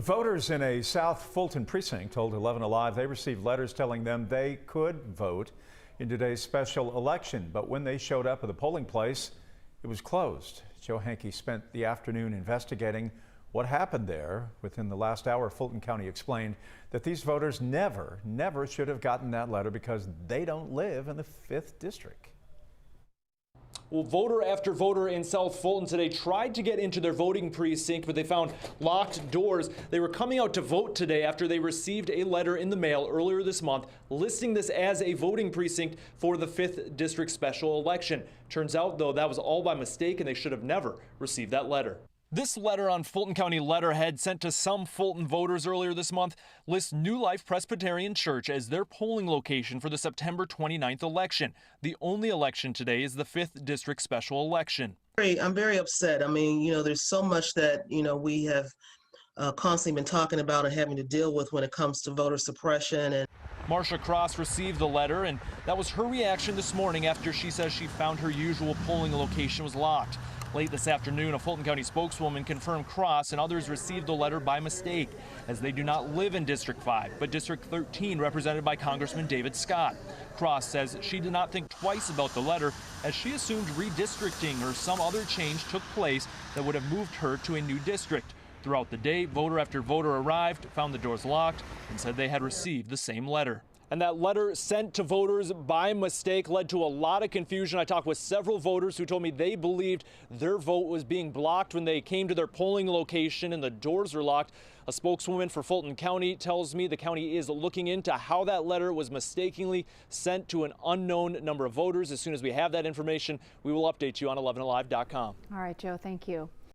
Voters in a South Fulton precinct told 11 Alive they received letters telling them they could vote in today's special election. But when they showed up at the polling place, it was closed. Joe Hankey spent the afternoon investigating what happened there. Within the last hour, Fulton County explained that these voters never should have gotten that letter because they don't live in the 5th district. Well, voter after voter in South Fulton today tried to get into their voting precinct, but they found locked doors. They were coming out to vote today after they received a letter in the mail earlier this month listing this as a voting precinct for the 5th district special election. Turns out, though, that was all by mistake and they should have never received that letter. This letter on Fulton County letterhead sent to some Fulton voters earlier this month lists New Life Presbyterian Church as their polling location for the September 29th election. The only election today is the 5th district special election. I'm very upset. I mean, there's so much that, we have constantly been talking about and having to deal with when it comes to voter suppression. And Marsha Cross received the letter, and that was her reaction this morning after she says she found her usual polling location was locked. Late this afternoon, a Fulton County spokeswoman confirmed Cross and others received the letter by mistake, as they do not live in District 5, but District 13, represented by Congressman David Scott. Cross says she did not think twice about the letter, as she assumed redistricting or some other change took place that would have moved her to a new district. Throughout the day, voter after voter arrived, found the doors locked, and said they had received the same letter. And that letter sent to voters by mistake led to a lot of confusion. I talked with several voters who told me they believed their vote was being blocked when they came to their polling location and the doors were locked. A spokeswoman for Fulton County tells me the county is looking into how that letter was mistakenly sent to an unknown number of voters. As soon as we have that information, we will update you on 11alive.com. All right, Joe, thank you.